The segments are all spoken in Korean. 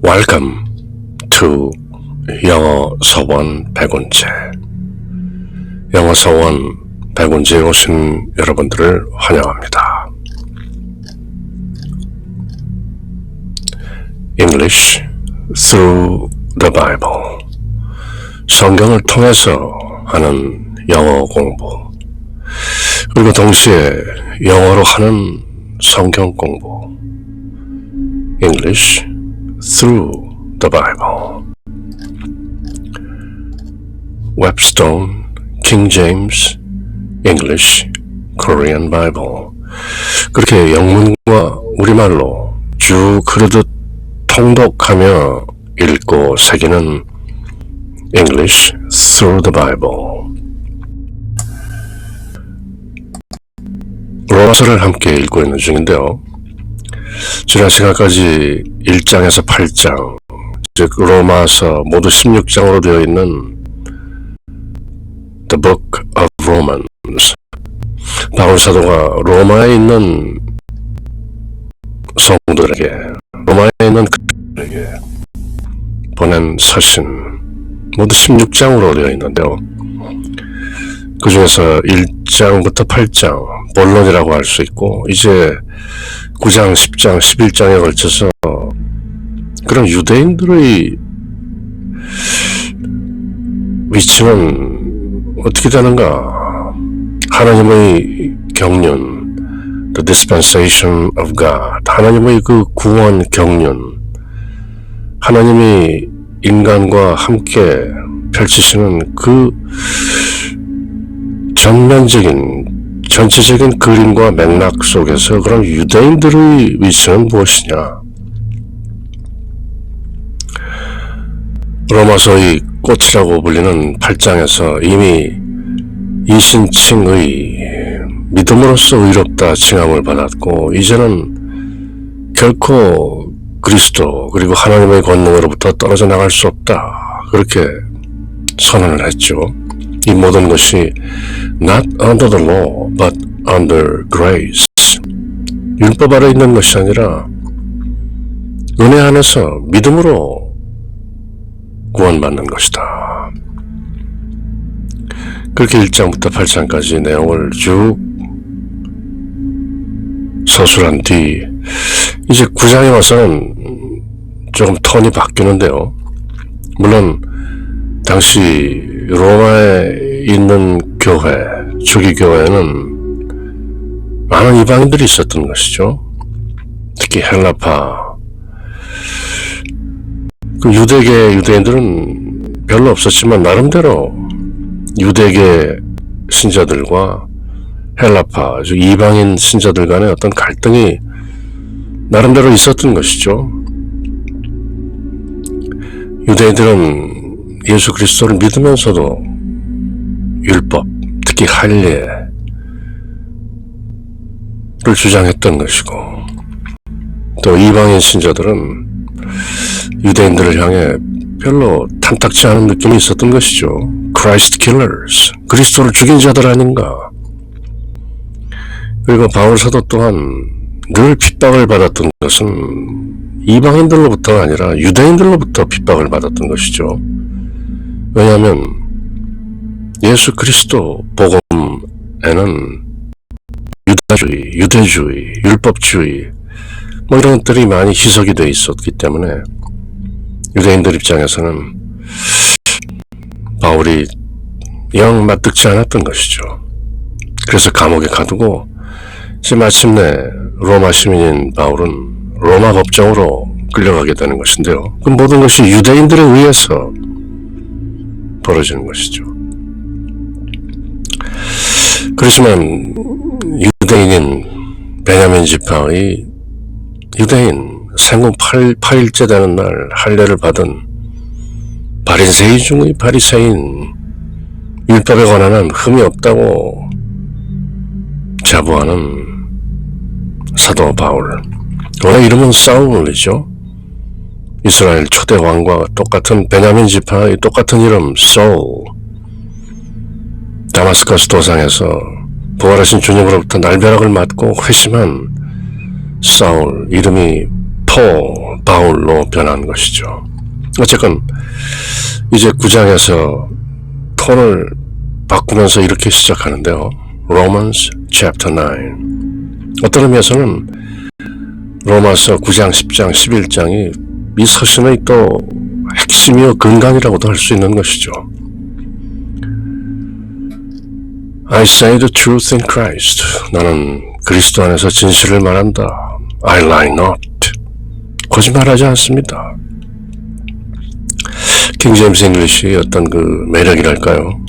Welcome to 영어 서원 100원째. 영어 서원 100원째에 오신 여러분들을 환영합니다. English through the Bible. 성경을 통해서 하는 영어 공부. 그리고 동시에 영어로 하는 성경 공부. English through the Bible. Webstone, King James, English, Korean Bible. 그렇게 영문과 우리말로 쭉 흐르듯 통독하며 읽고 새기는 English through the Bible. 로마서를 함께 읽고 있는 중인데요. 지난 시간까지 1장에서 8장, 즉 로마서 모두 16장으로 되어 있는 The Book of Romans. 바울 사도가 로마에 있는 성도들에게, 로마에 있는 그들에게 보낸 서신, 모두 16장으로 되어 있는데요. 그 중에서 1장부터 8장, 본론이라고 할 수 있고, 이제 9장, 10장, 11장에 걸쳐서 그런 유대인들의 위치는 어떻게 되는가? 하나님의 경륜, the dispensation of God, 하나님의 그 구원 경륜, 하나님이 인간과 함께 펼치시는 그 전체적인 그림과 맥락 속에서 그럼 유대인들의 위치는 무엇이냐? 로마서의 꽃이라고 불리는 8장에서 이미 이신칭의 믿음으로써 의롭다 칭함을 받았고, 이제는 결코 그리스도 그리고 하나님의 권능으로부터 떨어져 나갈 수 없다, 그렇게 선언을 했죠. 이 모든 것이 not under the law but under grace, 율법 아래 있는 것이 아니라 은혜 안에서 믿음으로 구원받는 것이다. 그렇게 1장부터 8장까지 내용을 쭉 서술한 뒤 이제 9장에 와서는 조금 톤이 바뀌는데요. 물론 당시 로마에 있는 교회, 초기 교회는 많은 이방인들이 있었던 것이죠. 특히 헬라파, 그 유대계 유대인들은 별로 없었지만 나름대로 유대계 신자들과 헬라파, 즉 이방인 신자들 간의 어떤 갈등이 나름대로 있었던 것이죠. 유대인들은 예수 그리스도를 믿으면서도 율법, 특히 할례를 주장했던 것이고, 또 이방인 신자들은 유대인들을 향해 별로 탐탁치 않은 느낌이 있었던 것이죠. Christ killers, 그리스도를 죽인 자들 아닌가. 그리고 바울 사도 또한 늘 핍박을 받았던 것은 이방인들로부터가 아니라 유대인들로부터 핍박을 받았던 것이죠. 왜냐하면 예수 그리스도 복음에는 유다주의, 유대주의, 율법주의 뭐 이런 것들이 많이 희석이 되어 있었기 때문에 유대인들 입장에서는 바울이 영 맞득지 않았던 것이죠. 그래서 감옥에 가두고 이제 마침내 로마 시민인 바울은 로마 법정으로 끌려가게 되는 것인데요. 그 모든 것이 유대인들에 의해서 벌어지는 것이죠. 그렇지만 유대인인 베냐민 지파의 유대인 생후 8일째 되는 날 할례를 받은 바리새인 중의 바리새인, 율법에 관한 한 흠이 없다고 자부하는 사도 바울, 원래 이름은 사울이죠. 이스라엘 초대 왕과 똑같은 베냐민 지파의 똑같은 이름 사울. 다마스커스 도상에서 부활하신 주님으로부터 날벼락을 맞고 회심한 사울, 이름이 바울로 변한 것이죠. 어쨌건 이제 9장에서 톤을 바꾸면서 이렇게 시작하는데요. Romans chapter 9. 어떤 의미에서는 로마서 9장, 10장, 11장이 이 서신의 또 핵심이요 근간이라고도 할 수 있는 것이죠. I say the truth in Christ. 나는 그리스도 안에서 진실을 말한다. I lie not. 거짓말하지 않습니다. 킹 제임스 잉글리시의 어떤 그 매력이랄까요?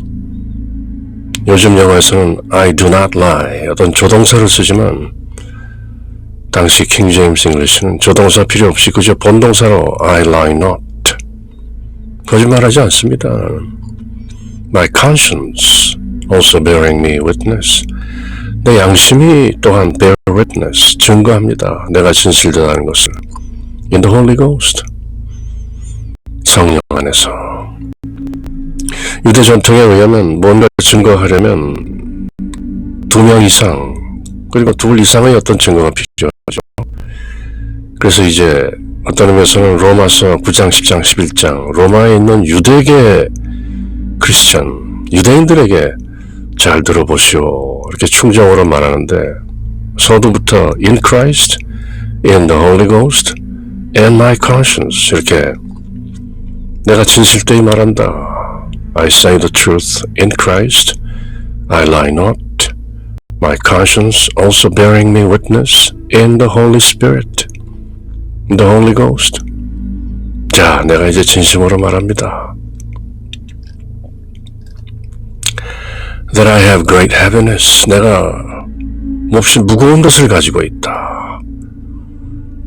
요즘 영어에서는 I do not lie 어떤 조동사를 쓰지만 당시 킹 제임스 잉글리시는 조동사 필요 없이 그저 본동사로 I lie not. 거짓말하지 않습니다. My conscience also bearing me witness. 내 양심이 또한 bear witness, 증거합니다. 내가 진실되다는 것을. In the Holy Ghost. 성령 안에서. 유대 전통에 의하면 뭔가 증거하려면 2명 이상, 그리고 2 이상의 어떤 증거가 필요하죠. 그래서 이제 어떤 의미에서는 로마서 9장, 10장, 11장, 로마에 있는 유대계 크리스천, 유대인들에게 잘 들어보시오. 이렇게 충정으로 말하는데, 서두부터 in Christ, in the Holy Ghost, and my conscience. 이렇게 내가 진실되이 말한다. I say the truth in Christ. I lie not. My conscience also bearing me witness in the Holy Spirit. In the Holy Ghost. 자, 내가 이제 진심으로 말합니다. That I have great heaviness. 내가 몹시 무거운 것을 가지고 있다.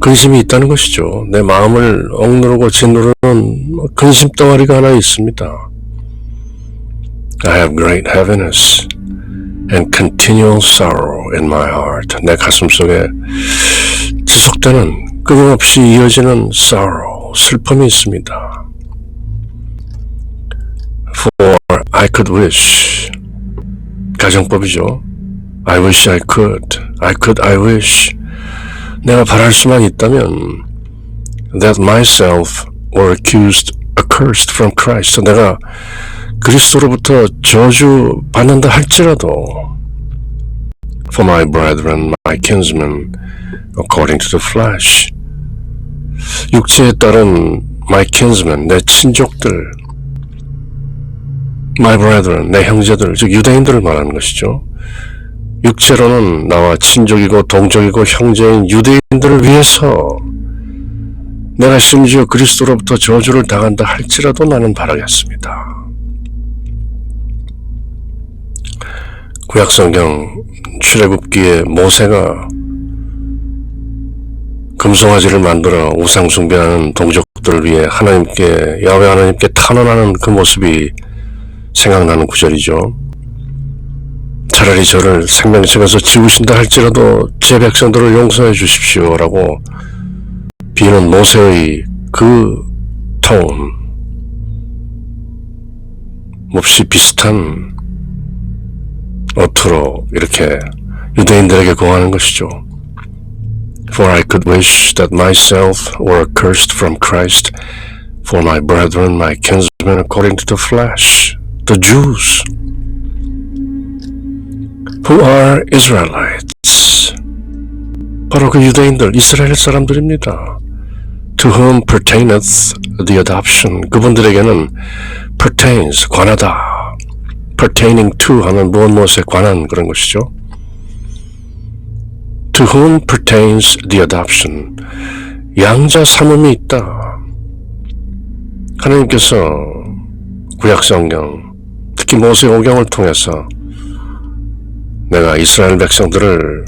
근심이 있다는 것이죠. 내 마음을 억누르고 짓누르는 근심 덩어리가 하나 있습니다. I have great heaviness and continual sorrow in my heart. 내 가슴 속에 지속되는 끊임없이 이어지는 sorrow, 슬픔이 있습니다. For I could wish. 가정법이죠. I wish I could. I wish. 내가 바랄 수만 있다면 that myself were accursed from Christ. 내가 그리스도로부터 저주 받는다 할지라도 for my brethren, my kinsmen, according to the flesh. 육체에 따른 my kinsmen, 내 친족들, my brethren, 내 형제들, 즉 유대인들을 말하는 것이죠. 육체로는 나와 친족이고 동족이고 형제인 유대인들을 위해서 내가 심지어 그리스도로부터 저주를 당한다 할지라도 나는 바라겠습니다. 구약성경 출애굽기에 모세가 금송아지를 만들어 우상 숭배하는 동족들을 위해 하나님께, 야훼 하나님께 탄원하는 그 모습이 생각나는 구절이죠. 차라리 저를 생명책에서 지우신다 할지라도 제 백성들을 용서해 주십시오라고 비는 모세의 그 톤, 몹시 비슷한 어투로 이렇게 유대인들에게 고하는 것이죠. For I could wish that myself were accursed from Christ for my brethren, my kinsmen according to the flesh, the Jews, who are Israelites. 바로 그 유대인들, 이스라엘 사람들입니다. To whom pertaineth the adoption. 그분들에게는 pertains, 관하다. pertaining to 하는 무엇에 관한 그런 것이죠. To whom pertains the adoption. 양자 삼음이 있다. 하나님께서 구약성경, 특히 모세오경을 통해서 내가 이스라엘 백성들을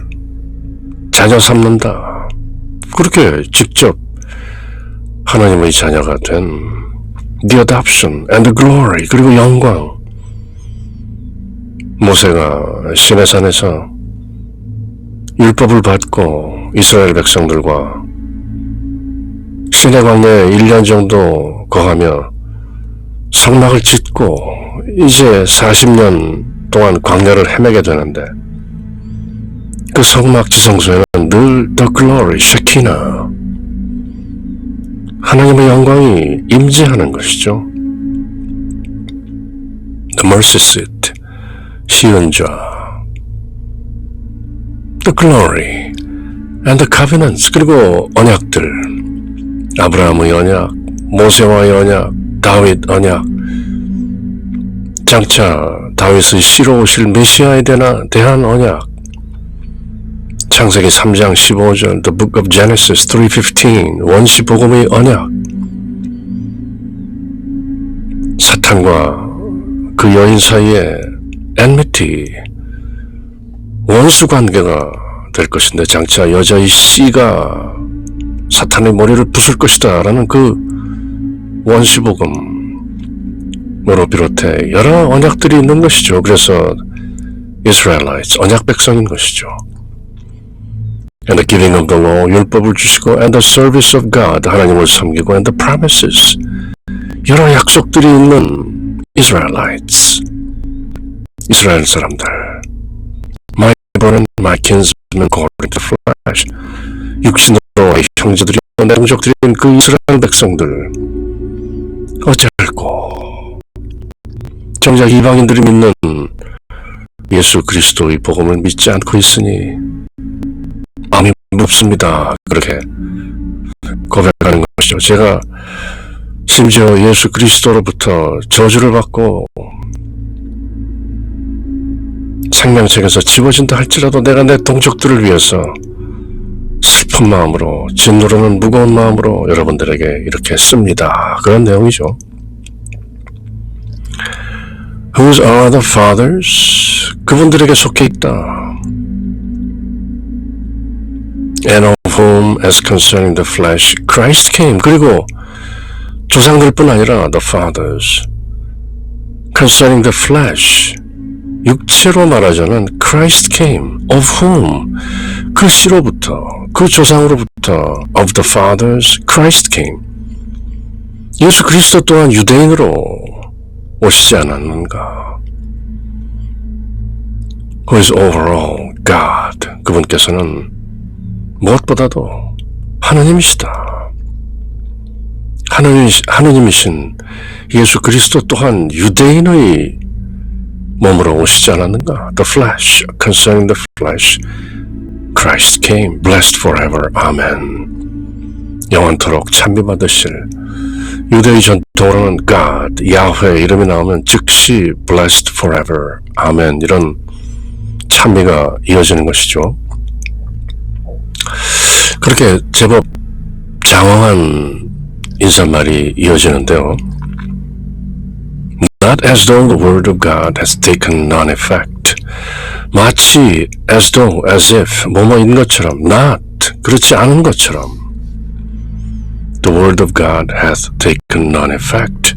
자녀 삼는다. 그렇게 직접 하나님의 자녀가 된 the adoption and the glory, 그리고 영광. 모세가 시내산에서 율법을 받고 이스라엘 백성들과 시내 광야에 1년 정도 거하며 성막을 짓고 이제 40년 동안 광야를 헤매게 되는데 그 성막 지성소에는 늘 the glory, shekinah, 하나님의 영광이 임재하는 것이죠. The mercy seat, 시은좌, the glory, and the covenants, 그리고 언약들, 아브라함의 언약, 모세와의 언약, 다윗 언약, 장차 다윗의 씨로 오실 메시아에 대한 언약, 창세기 3장 15절, The Book of Genesis 3:15, 원시복음의 언약, 사탄과 그 여인 사이에 enmity, 원수 관계가 될 것인데 장차 여자의 씨가 사탄의 머리를 부술 것이다 라는 그 원시복음으로 비롯해 여러 언약들이 있는 것이죠. 그래서 Israelites, 언약 백성인 것이죠. And the giving of the law, 율법을 주시고, and the service of God, 하나님을 섬기고, and the promises, 여러 약속들이 있는 Israelites, 이스라엘 사람들. My brother and my kinsmen according to flesh, 육신으로 형제들이 내 동족들인 그 이스라엘 백성들, 어쩔고 정작 이방인들이 믿는 예수 그리스도의 복음을 믿지 않고 있으니 마음이 무겁습니다. 그렇게 고백하는 것이죠. 제가 심지어 예수 그리스도로부터 저주를 받고 생명책에서 지워진다 할지라도 내가 내 동족들을 위해서 슬픈 마음으로, 진노로는 무거운 마음으로 여러분들에게 이렇게 씁니다. 그런 내용이죠. Whose are the fathers? 그분들에게 속해 있다. And of whom, as concerning the flesh, Christ came. 그리고 조상들뿐 아니라 the fathers, concerning the flesh, 육체로 말하자면 Christ came, of whom, 그 씨로부터, 그 조상으로부터, of the fathers, Christ came. 예수 그리스도 또한 유대인으로 오시지 않았는가? Who is over all, God. 그분께서는 무엇보다도 하나님이시다. 하나님이신 예수 그리스도 또한 유대인의 몸으로 오시지 않았는가? The flesh, concerning the flesh, Christ came, blessed forever, amen. 영원토록 찬미받으실 유대의 전통으로는 God, 야훼 이름이 나오면 즉시 blessed forever, amen. 이런 찬미가 이어지는 것이죠. 그렇게 제법 장황한 인사말이 이어지는데요. Not as though the word of God has taken none effect. 마치 as though, as if, 뭐뭐인 것처럼, not, 그렇지 않은 것처럼. The word of God hath taken none effect.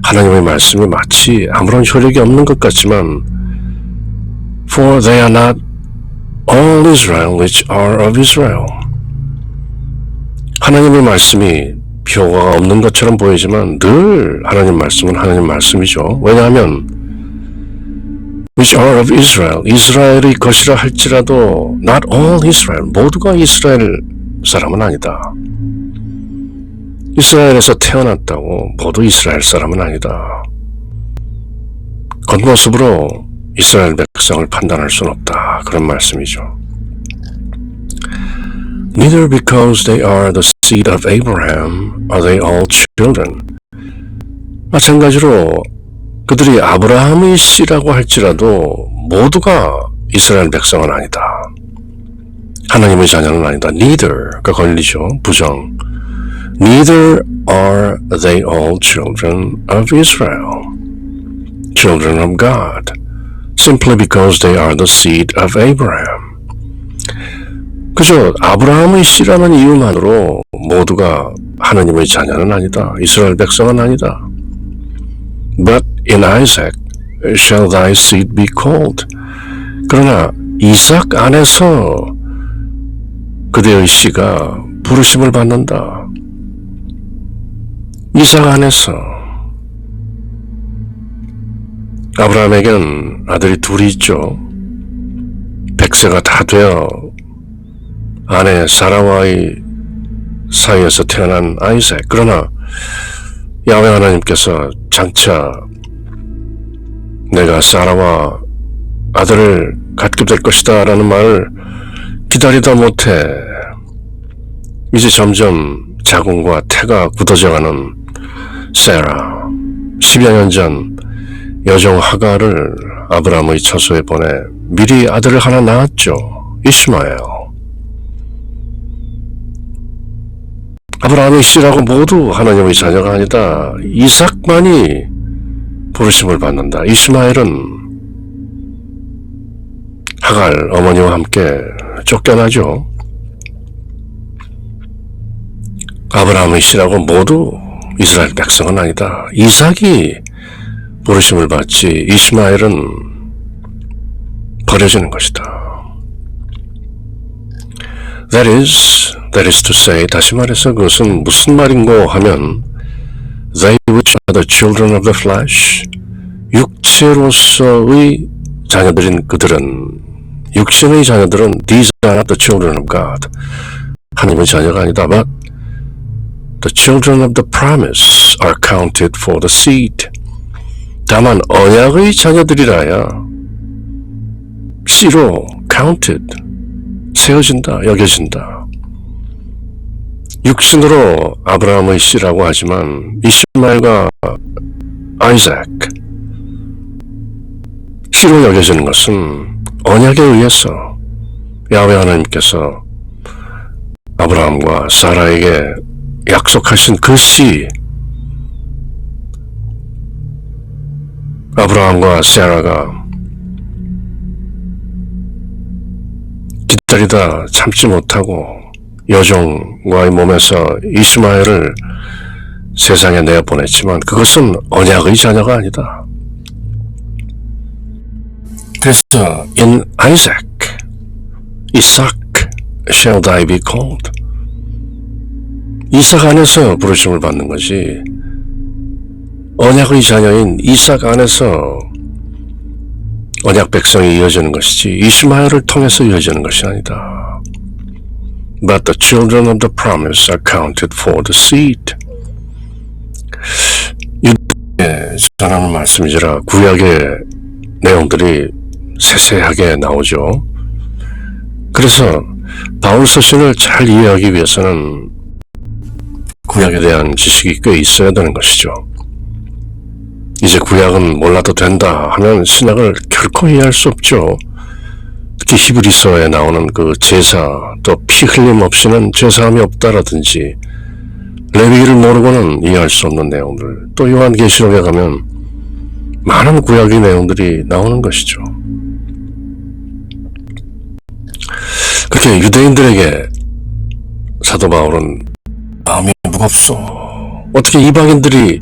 하나님의 말씀이 마치 아무런 효력이 없는 것 같지만 For they are not all Israel which are of Israel. 하나님의 말씀이 효과가 없는 것처럼 보이지만 늘 하나님 말씀은 하나님 말씀이죠. 왜냐하면 which are of Israel, 이스라엘의 것이라 할지라도 not all Israel, 모두가 이스라엘 사람은 아니다. 이스라엘에서 태어났다고 모두 이스라엘 사람은 아니다. 겉모습으로 이스라엘 백성을 판단할 수는 없다. 그런 말씀이죠. Neither because they are the seed of Abraham are they all children. 마찬가지로 그들이 아브라함의 씨라고 할지라도 모두가 이스라엘 백성은 아니다. 하나님의 자녀는 아니다. Neither가 걸리죠. 부정. Neither are they all children of Israel, children of God, simply because they are the seed of Abraham. 그저 아브라함의 씨라는 이유만으로 모두가 하나님의 자녀는 아니다. 이스라엘 백성은 아니다. But in Isaac shall thy seed be called. 그러나 이삭 안에서 그대의 씨가 부르심을 받는다. 이삭 안에서. 아브라함에게는 아들이 둘이 있죠. 100세가 다 되어 아내 사라와의 사이에서 태어난 아이삭. 그러나 야훼 하나님께서 장차 내가 사라와 아들을 갖게 될 것이다 라는 말을 기다리다 못해 이제 점점 자궁과 태가 굳어져가는 세라, 10여 년 전 여종 하가를 아브라함의 처소에 보내 미리 아들을 하나 낳았죠. 이스마엘. 아브라함의 씨라고 모두 하나님의 자녀가 아니다. 이삭만이 부르심을 받는다. 이스마엘은 하갈 어머니와 함께 쫓겨나죠. 아브라함의 씨라고 모두 이스라엘 백성은 아니다. 이삭이 부르심을 받지 이스마엘은 버려지는 것이다. That is to say, 다시 말해서 그것은 무슨 말인고 하면 They which are the children of the flesh, 육체로서의 자녀들인 그들은, 육신의 자녀들은 These are not the children of God, 하나님의 자녀가 아니다. But the children of the promise are counted for the seed. 다만 언약의 자녀들이라야 씨로 counted, 세워진다, 여겨진다. 육신으로 아브라함의 씨라고 하지만 이스마엘과 아이삭, 씨로 여겨지는 것은 언약에 의해서 야훼 하나님께서 아브라함과 사라에게 약속하신 그 씨, 아브라함과 사라가 기다리다 참지 못하고 여종과의 몸에서 이스마엘을 세상에 내어보냈지만 그것은 언약의 자녀가 아니다. 그래서 in Isaac, Isaac shall thy be called. 이삭 안에서 부르심을 받는 것이 언약의 자녀인 이삭 안에서 언약 백성이 이어지는 것이지 이스마엘을 통해서 이어지는 것이 아니다. But the children of the promise are counted for the seed. 유대에 전하는 말씀이지라 구약의 내용들이 세세하게 나오죠. 그래서 바울 서신을 잘 이해하기 위해서는 구약에 대한 지식이 꽤 있어야 되는 것이죠. 이제 구약은 몰라도 된다 하면 신약을 결코 이해할 수 없죠. 특히 히브리서에 나오는 그 제사, 또 피 흘림 없이는 제사함이 없다라든지 레위기를 모르고는 이해할 수 없는 내용들, 또 요한계시록에 가면 많은 구약의 내용들이 나오는 것이죠. 그렇게 유대인들에게 사도 바울은 마음이 무겁소. 어떻게 이방인들이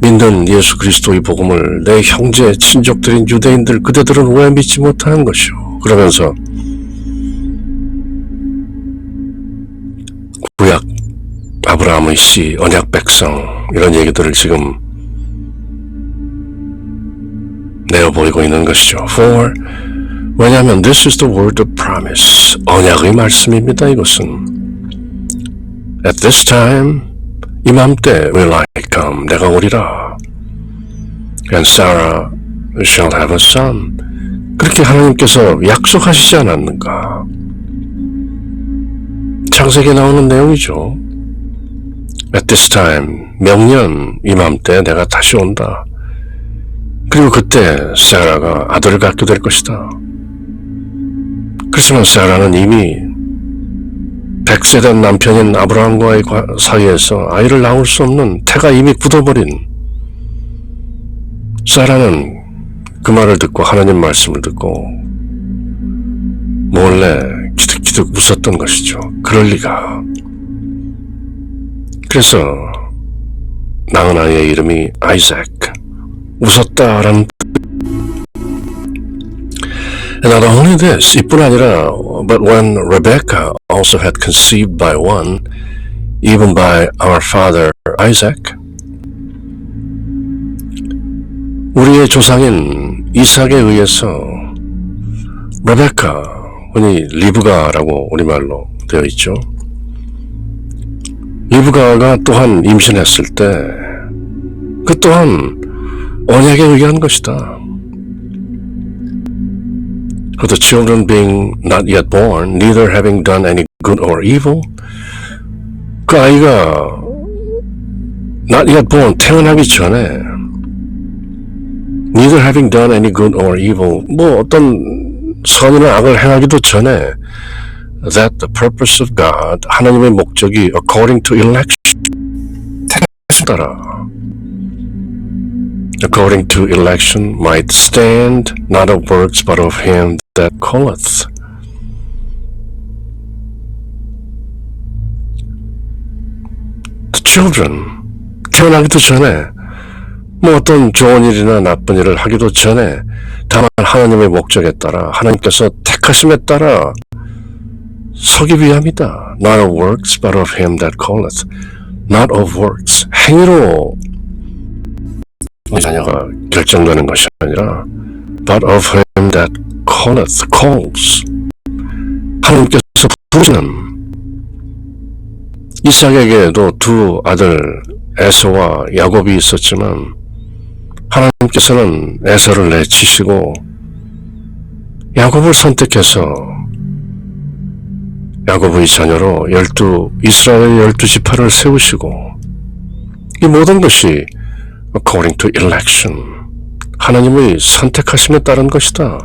믿는 예수 그리스도의 복음을 내 형제, 친족들인 유대인들 그대들은 왜 믿지 못하는 것이오. 그러면서 구약 아브라함의 씨, 언약 백성 이런 얘기들을 지금 내어보이고 있는 것이죠. For 왜냐하면 this is the word of promise. 언약의 말씀입니다. 이것은 At this time 이맘때 will I come. 내가 오리라. And Sarah shall have a son. 그렇게 하나님께서 약속하시지 않았는가? 창세기에 나오는 내용이죠. At this time, 명년 이맘때 내가 다시 온다. 그리고 그때 사라가 아들을 갖게 될 것이다. 그렇지만 사라는 이미 100세 된 남편인 아브라함과의 사이에서 아이를 낳을 수 없는 태가 이미 굳어버린 사라는 그 말을 듣고 하나님 말씀을 듣고 몰래 기득기득 웃었던 것이죠. 그럴 리가. 그래서 낳은 아이의 이름이 아이삭, 웃었다라는. And not only this, 이뿐 아니라 but when Rebecca also had conceived by one, even by our father Isaac, 우리의 조상인 이삭에 의해서 레베카, 흔히 리브가라고 우리말로 되어 있죠. 리브가가 또한 임신했을 때 그 또한 언약에 의한 것이다. For the children being not yet born, neither having done any good or evil, 그 아이가 not yet born, 태어나기 전에 neither having done any good or evil, 뭐 어떤 선이나 악을 행하기도 전에 that the purpose of God, 하나님의 목적이 according to election, 택하심 따라 according to election might stand, not of works but of him that calleth. The children, 태어나기도 전에 뭐 어떤 좋은 일이나 나쁜 일을 하기도 전에 다만 하나님의 목적에 따라 하나님께서 택하심에 따라 서기 위함이다. Not of works but of him that calleth. Not of works. 행위로 자녀가 결정되는 것이 아니라 but of him that calleth, calls. 하나님께서 부르시는 이삭에게도 두 아들 에서와 야곱이 있었지만 하나님께서는 에서를 내치시고 야곱을 선택해서 야곱의 자녀로 이스라엘 12지파를 세우시고 이 모든 것이 according to election, 하나님의 선택하심에 따른 것이다.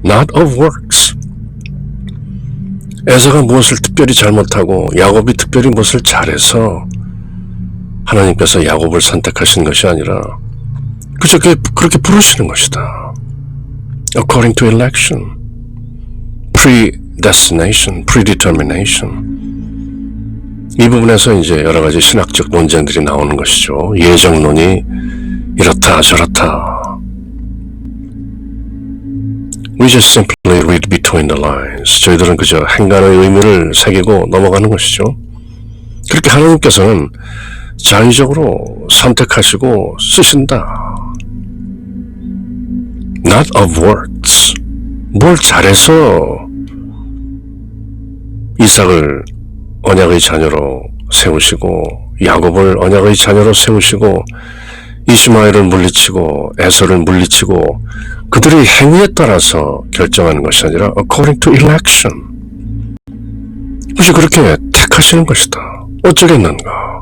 Not of works. 에서가 무엇을 특별히 잘못하고 야곱이 특별히 무엇을 잘해서 하나님께서 야곱을 선택하신 것이 아니라 그저 그렇게 부르시는 것이다. According to election, predestination, predetermination. 이 부분에서 이제 여러 가지 신학적 논쟁들이 나오는 것이죠. 예정론이 이렇다 저렇다. We just simply read between the lines. 저희들은 그저 행간의 의미를 새기고 넘어가는 것이죠. 그렇게 하나님께서는 자의적으로 선택하시고 쓰신다. Not of works. 뭘 잘해서 이삭을 언약의 자녀로 세우시고 야곱을 언약의 자녀로 세우시고 이스마엘을 물리치고 에서를 물리치고 그들의 행위에 따라서 결정하는 것이 아니라 according to election. 그것이 그렇게 택하시는 것이다. 어쩌겠는가.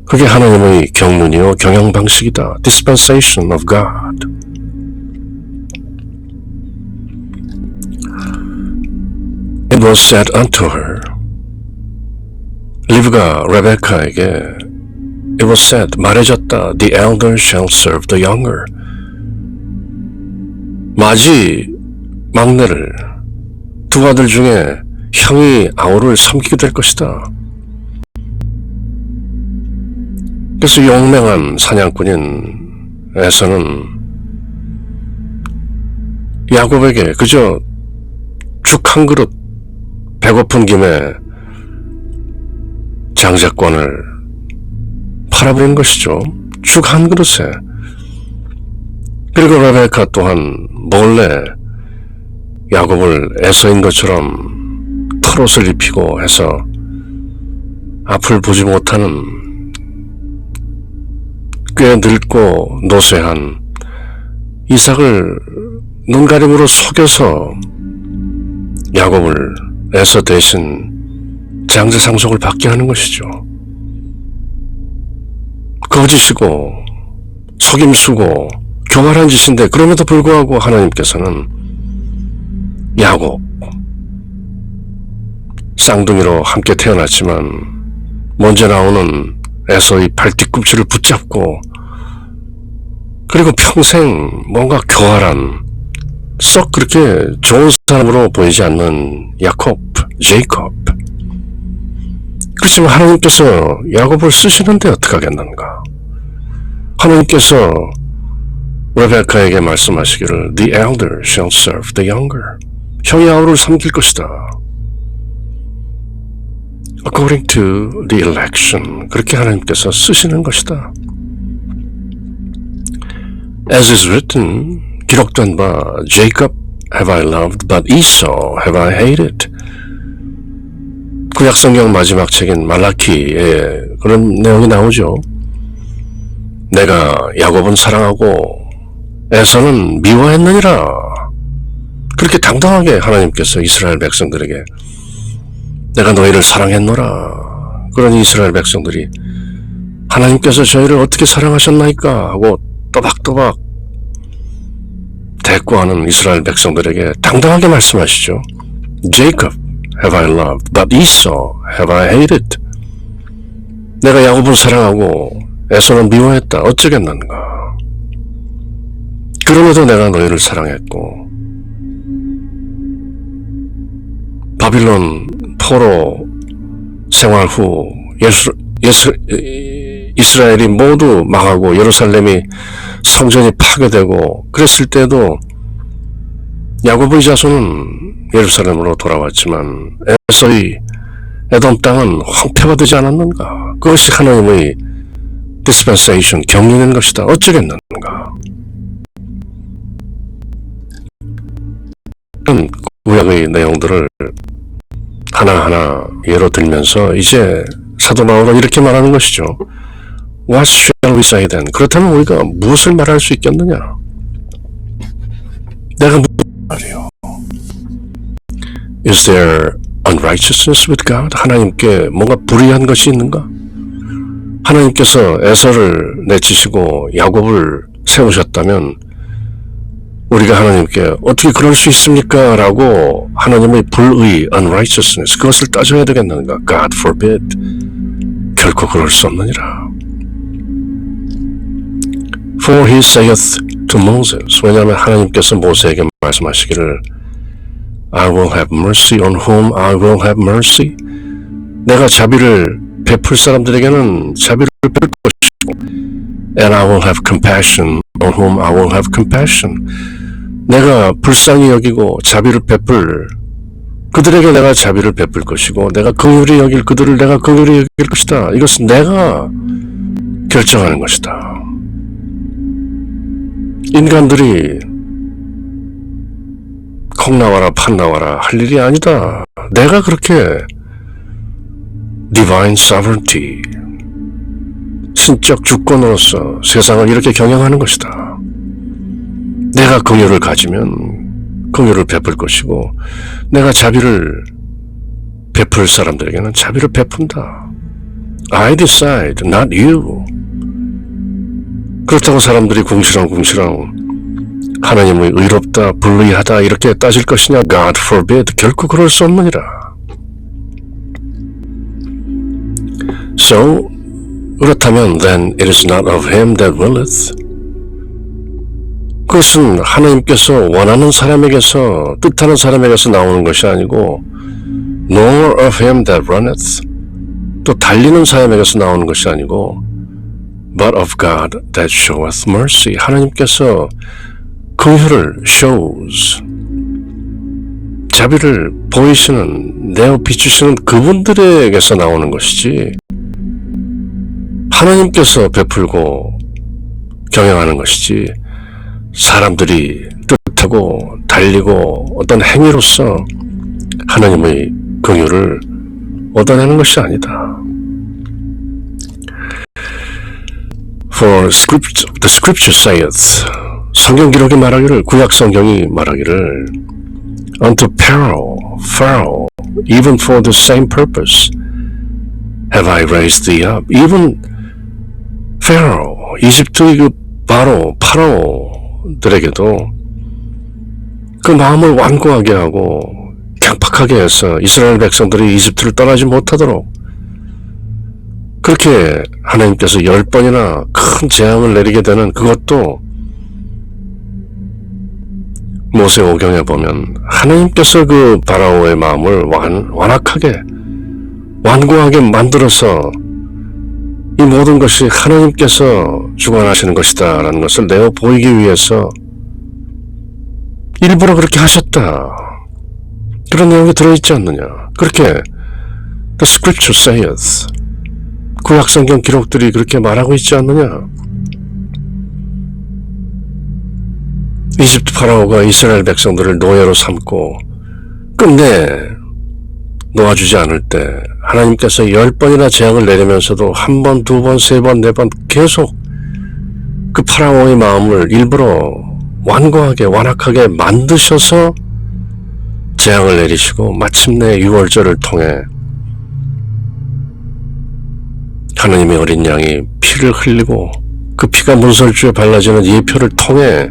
그게 하나님의 경륜이요 경영 방식이다. Dispensation of God. It was said unto her. 리브가 레베카에게 It was said, 말해졌다. The elder shall serve the younger. 막내를 두 아들 중에 형이 아우를 섬기게 될 것이다. 그래서 용맹한 사냥꾼인 에서는 야곱에게 그저 죽 한 그릇 배고픈 김에 장자권을 팔아버린 것이죠. 죽 한 그릇에. 그리고 레베카 또한 몰래 야곱을 에서인 것처럼 털옷을 입히고 해서 앞을 보지 못하는 꽤 늙고 노쇠한 이삭을 눈가림으로 속여서 야곱을 에서 대신 장자 상속을 받게 하는 것이죠. 거짓이고 속임수고 교활한 짓인데 그럼에도 불구하고 하나님께서는 야곱 쌍둥이로 함께 태어났지만 먼저 나오는 에서의 발뒤꿈치를 붙잡고 그리고 평생 뭔가 교활한 썩 그렇게 좋은 사람으로 보이지 않는 제이콥. 그렇지만 하나님께서 야곱을 쓰시는데 어떡하겠는가. 하나님께서 레베카에게 말씀하시기를 The elder shall serve the younger. 형이 아우를 섬길 것이다. According to the election. 그렇게 하나님께서 쓰시는 것이다. As is written, 기록된 바 Jacob have I loved, but Esau have I hated. 구약성경 마지막 책인 말라키에 그런 내용이 나오죠. 내가 야곱은 사랑하고 에서는 미워했느니라. 그렇게 당당하게 하나님께서 이스라엘 백성들에게 내가 너희를 사랑했노라. 그러니 이스라엘 백성들이 하나님께서 저희를 어떻게 사랑하셨나이까 하고 또박또박 대꾸하는 이스라엘 백성들에게 당당하게 말씀하시죠. Jacob have I loved, but Esau have I hated. 내가 야곱을 사랑하고 에서는 미워했다. 어쩌겠는가. 그럼에도 내가 너희를 사랑했고 바빌론 포로 생활 후 이스라엘이 모두 망하고 예루살렘이 성전이 파괴되고 그랬을 때도 야곱의 자손은 예루살렘으로 돌아왔지만 에서의 에돔 땅은 황폐가 되지 않았는가? 그것이 하나님의 디스펜세이션 경륜인 것이다. 어쩌겠는가? 이런 구약의 내용들을 하나하나 예로 들면서 이제 사도 바울은 이렇게 말하는 것이죠. What shall we say then? 그렇다면 우리가 무엇을 말할 수 있겠느냐? 내가 무슨 말이요? Is there unrighteousness with God? 하나님께 뭔가 불의한 것이 있는가? 하나님께서 에서를 내치시고 야곱을 세우셨다면 우리가 하나님께 어떻게 그럴 수 있습니까? 라고 하나님의 불의, unrighteousness, 그것을 따져야 되겠는가? God forbid. 결코 그럴 수 없느니라. For he saith to Moses, 왜냐하면 하나님께서 모세에게 말씀하시기를 I will have mercy on whom I will have mercy. 내가 자비를 베풀 사람들에게는 자비를 베풀 것이고 And I will have compassion on whom I will have compassion. 내가 불쌍히 여기고 자비를 베풀 그들에게 내가 자비를 베풀 것이고 내가 긍휼히 여길 그들을 내가 긍휼히 여길 것이다. 이것은 내가 결정하는 것이다. 인간들이 콩 나와라 팥 나와라 할 일이 아니다. 내가 그렇게 divine sovereignty 신적 주권으로서 세상을 이렇게 경영하는 것이다. 내가 긍휼을 가지면 긍휼을 베풀 것이고 내가 자비를 베풀 사람들에게는 자비를 베푼다. I decide, not you. 그렇다고 사람들이 궁시렁궁시렁 하나님의 의롭다, 불의하다 이렇게 따질 것이냐? God forbid. 결코 그럴 수 없느니라. So, 그렇다면 then it is not of him that willeth. 그것은 하나님께서 원하는 사람에게서 뜻하는 사람에게서 나오는 것이 아니고 nor of him that runneth. 또 달리는 사람에게서 나오는 것이 아니고 but of God that showeth mercy. 하나님께서 긍휼을 shows 자비를 보이시는 내어 비추시는 그분들에게서 나오는 것이지 하나님께서 베풀고 경영하는 것이지 사람들이 뜻하고 달리고 어떤 행위로서 하나님의 긍휼을 얻어내는 것이 아니다. For the scripture saith 성경 기록이 말하기를 구약 성경이 말하기를 unto Pharaoh even for the same purpose have I raised thee up. even Pharaoh 이집트의 그 파라오들에게도 그 마음을 완고하게 하고 강팍하게 해서 이스라엘 백성들이 이집트를 떠나지 못하도록 그렇게 하나님께서 10번이나 큰 재앙을 내리게 되는 그것도 모세오경에 보면 하나님께서 그 바라오의 마음을 완악하게 완고하게 만들어서 이 모든 것이 하나님께서 주관하시는 것이다 라는 것을 내어 보이기 위해서 일부러 그렇게 하셨다. 그런 내용이 들어있지 않느냐. 그렇게 The scripture saith 구약성경 기록들이 그렇게 말하고 있지 않느냐. 이집트 파라오가 이스라엘 백성들을 노예로 삼고 끝내 놓아주지 않을 때 하나님께서 10번이나 재앙을 내리면서도 한 번, 두 번, 세 번, 네 번 계속 그 파라오의 마음을 일부러 완고하게 완악하게 만드셔서 재앙을 내리시고 마침내 유월절을 통해 하나님의 어린 양이 피를 흘리고 그 피가 문설주에 발라지는 예표를 통해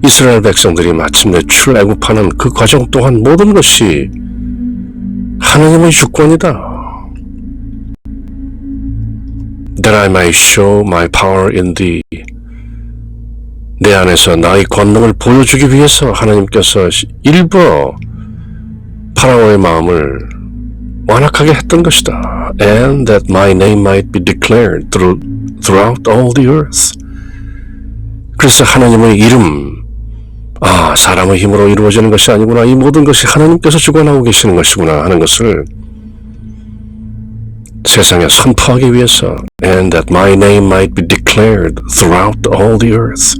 이스라엘 백성들이 마침내 출애굽하는 그 과정 또한 모든 것이 하나님의 주권이다. That I might show my power in thee. 내 안에서 나의 권능을 보여주기 위해서 하나님께서 일부러 파라오의 마음을 완악하게 했던 것이다. And that my name might be declared throughout all the earth. 그래서 하나님의 이름, 사람의 힘으로 이루어지는 것이 아니구나. 이 모든 것이 하나님께서 주관하고 계시는 것이구나 하는 것을 세상에 선포하기 위해서 And that my name might be declared throughout all the earth.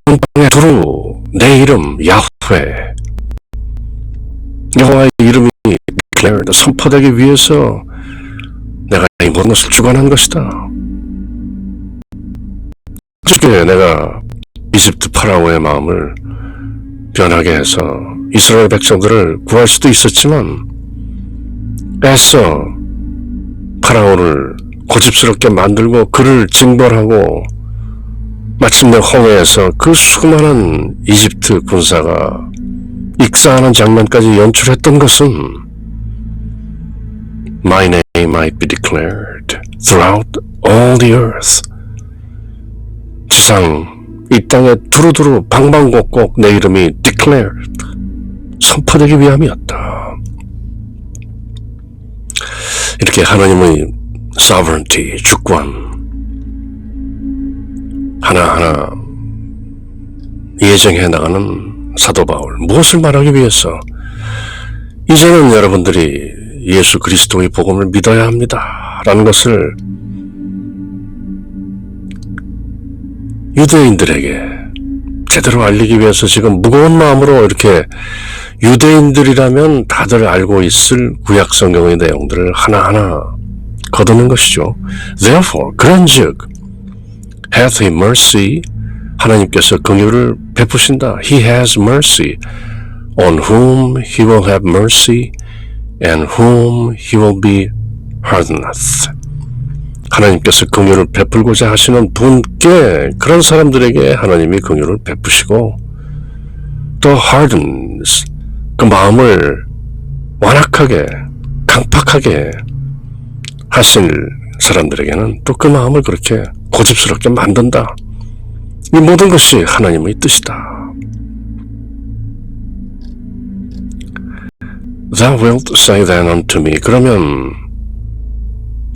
온 땅에 두루 내 이름 야훼 여호와의 이름이 declared 선포되기 위해서 내가 이 모든 것을 주관한 것이다. 어떻게 내가 이집트 파라오의 마음을 변하게 해서 이스라엘 백성들을 구할 수도 있었지만 애써 파라오를 고집스럽게 만들고 그를 징벌하고 마침내 홍해에서 그 수많은 이집트 군사가 익사하는 장면까지 연출했던 것은 My name might be declared throughout all the earth. 지상 이 땅에 두루두루 방방곡곡 내 이름이 declared 선포되기 위함이었다. 이렇게 하나님의 sovereignty 주권 하나하나 예정해 나가는 사도 바울 무엇을 말하기 위해서 이제는 여러분들이 예수 그리스도의 복음을 믿어야 합니다 라는 것을 유대인들에게 제대로 알리기 위해서 지금 무거운 마음으로 이렇게 유대인들이라면 다들 알고 있을 구약 성경의 내용들을 하나하나 거두는 것이죠. Therefore, 그런즉 hath he mercy 하나님께서 긍휼을 베푸신다. He has mercy on whom he will have mercy and whom he will be hardeneth. 하나님께서 긍휼을 베풀고자 하시는 분께 그런 사람들에게 하나님이 긍휼을 베푸시고 또 hardens 그 마음을 완악하게 강팍하게 하실 사람들에게는 또 그 마음을 그렇게 고집스럽게 만든다. 이 모든 것이 하나님의 뜻이다. Thou wilt say then unto me 그러면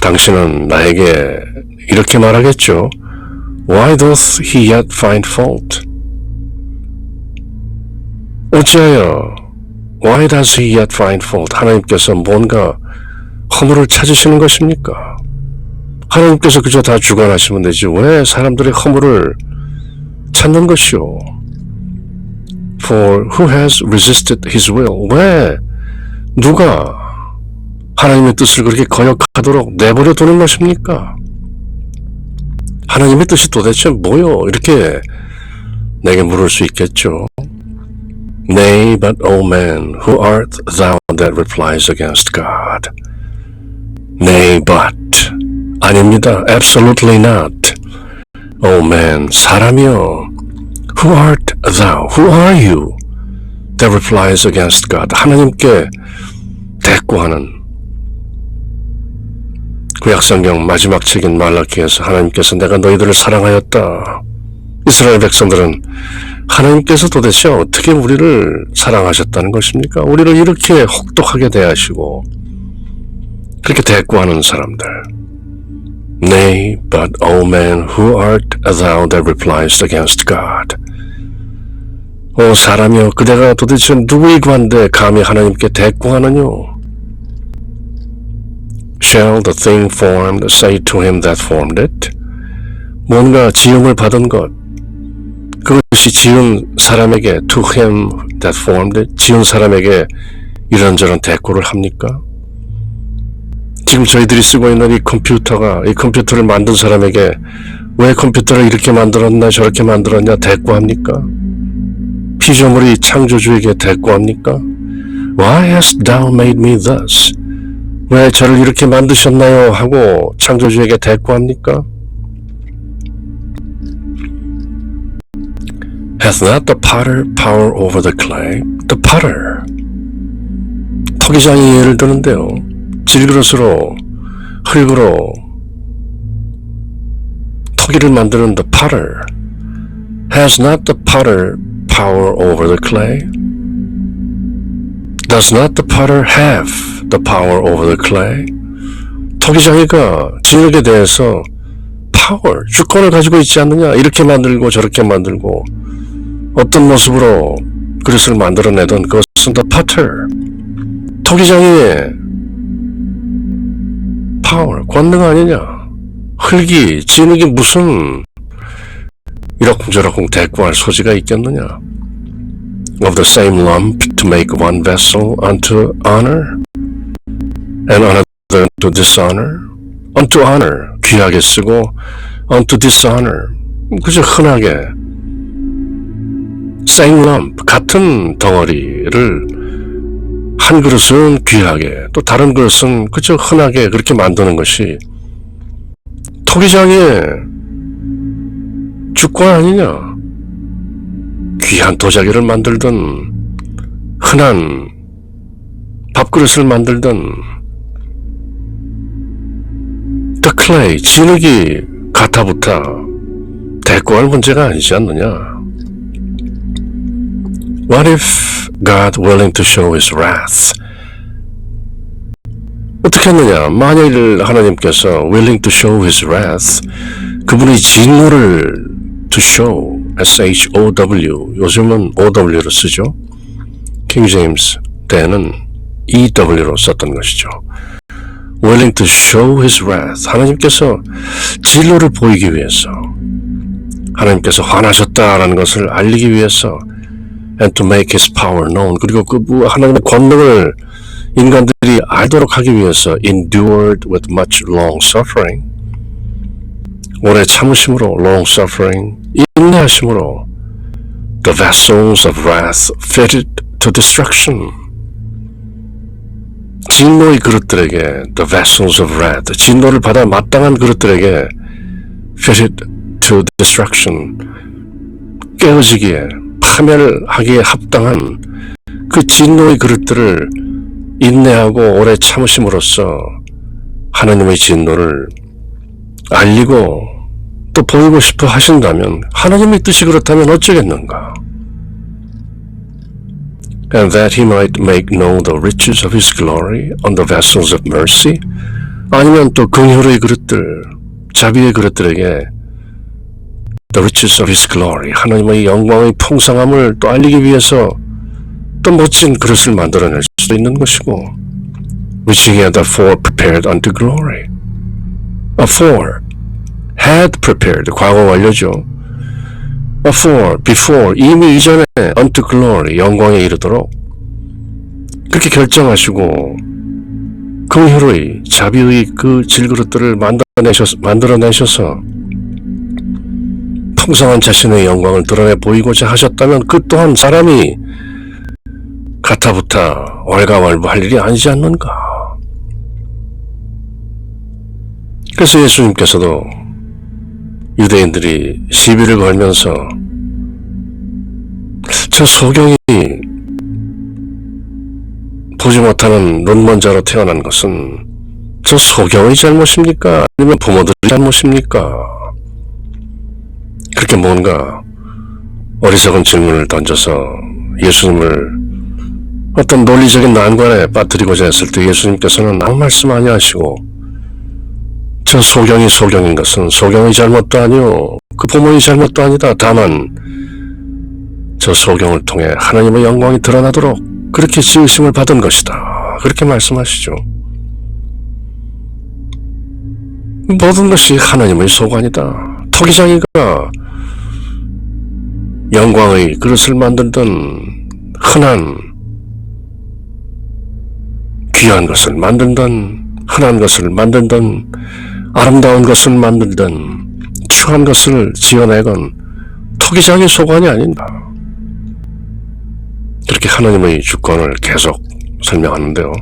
당신은 나에게 이렇게 말하겠죠. Why doth he yet find fault? 어찌하여 Why does he yet find fault? 하나님께서 뭔가 허물을 찾으시는 것입니까? 하나님께서 그저 다 주관하시면 되지 왜 사람들의 허물을 찾는 것이오? For who has resisted his will? 왜 누가 하나님의 뜻을 그렇게 거역하도록 내버려 두는 것입니까? 하나님의 뜻이 도대체 뭐요? 이렇게 내게 물을 수 있겠죠. Nay, but O man, who art thou that replies against God? Nay, but 아닙니다. Absolutely not. O man, 사람이여, who art thou? Who are you that replies against God? 하나님께 대꾸하는 구약성경 마지막 책인 말라기에서 하나님께서 내가 너희들을 사랑하였다. 이스라엘 백성들은 하나님께서 도대체 어떻게 우리를 사랑하셨다는 것입니까? 우리를 이렇게 혹독하게 대하시고 그렇게 대꾸하는 사람들. Nay, but O man, who art thou that replies against God? 오 사람이여, 그대가 도대체 누구의 관대 감히 하나님께 대꾸하느뇨? Shall the thing formed say to him that formed it? 뭔가 지음을 받은 것, 그것이 지은 사람에게 to him that formed it, 지은 사람에게 이런저런 대꾸를 합니까? 지금 저희들이 쓰고 있는 이 컴퓨터를 만든 사람에게 왜 컴퓨터를 이렇게 만들었나 저렇게 만들었냐 대꾸합니까? 피조물이 창조주에게 대꾸합니까? Why hast thou made me thus? 왜 저를 이렇게 만드셨나요? 하고 창조주에게 대꾸합니까? Hath not the potter power over the clay? The potter. 토기장이 예를 드는데요. 질그릇으로 흙으로 토기를 만드는 the potter. Has not the potter power over the clay? Does not the potter have the power over the clay? 토기장이가 진흙에 대해서 power, 주권을 가지고 있지 않느냐? 이렇게 만들고 저렇게 만들고 어떤 모습으로 그릇을 만들어내던 그것은 the potter. 토기장이의 power, 권능 아니냐? 흙이, 진흙이 무슨 이러쿵저러쿵 대꾸할 소지가 있겠느냐? Of the same lump to make one vessel unto honor and another unto dishonor. unto honor, 귀하게 쓰고 unto dishonor, 그저 흔하게 same lump, 같은 덩어리를 한 그릇은 귀하게 또 다른 그릇은 그저 흔하게 그렇게 만드는 것이 토기장의 주권 아니냐? 귀한 도자기를 만들든 흔한 밥그릇을 만들든 the clay, 진흙이 가타부타 대꾸할 문제가 아니지 않느냐? What if God willing to show his wrath? 어떻게 했느냐? 만일 하나님께서 willing to show his wrath, 그분의 진노를 to show, S-H-O-W, 요즘은 O-W를 쓰죠. 킹 제임스 때는 E-W로 썼던 것이죠. willing to show his wrath, 하나님께서 진노를 보이기 위해서, 하나님께서 화나셨다라는 것을 알리기 위해서, and to make his power known, 그리고 그 하나님의 권능을 인간들이 알도록 하기 위해서 endured with much long suffering, 오래 참으심으로 long suffering, 인내하심으로 the vessels of wrath fitted to destruction, 진노의 그릇들에게 the vessels of wrath, 진노를 받아 마땅한 그릇들에게 fitted to destruction, 깨어지기에 파멸을 하기에 합당한 그 진노의 그릇들을 인내하고 오래 참으심으로써 하나님의 진노를 알리고 또 보이고 싶어 하신다면, 하나님의 뜻이 그렇다면 어쩌겠는가? And that he might make known the riches of his glory on the vessels of mercy, 아니면 또 긍휼의 그릇들, 자비의 그릇들에게 the riches of his glory, 하나님의 영광의 풍성함을 또 알리기 위해서 또 멋진 그릇을 만들어낼 수도 있는 것이고, which he had afore prepared unto glory. afore, had prepared, 과거 완료죠. afore, before, 이미 이전에 unto glory, 영광에 이르도록 그렇게 결정하시고 긍휼의 자비의 그 질그릇들을 만들어내셔서 풍성한 자신의 영광을 드러내 보이고자 하셨다면 그 또한 사람이 가타부타 왈가왈부할 일이 아니지 않는가. 그래서 예수님께서도 유대인들이 시비를 걸면서 저 소경이 보지 못하는 눈먼자로 태어난 것은 저 소경의 잘못입니까? 아니면 부모들의 잘못입니까? 그렇게 뭔가 어리석은 질문을 던져서 예수님을 어떤 논리적인 난관에 빠뜨리고자 했을 때 예수님께서는 아무 말씀 아니하시고, 저 소경이 소경인 것은 소경의 잘못도 아니오, 그 부모의 잘못도 아니다. 다만 저 소경을 통해 하나님의 영광이 드러나도록 그렇게 지으심을 받은 것이다. 그렇게 말씀하시죠. 모든 것이 하나님의 소관이다. 토기장이가 영광의 그릇을 만들던 흔한 귀한 것을 만든든 흔한 것을 만든든 아름다운 것을 만들든 추한 것을 지어내건 토기장의 소관이 아닌가. 그렇게 하나님의 주권을 계속 설명하는데요.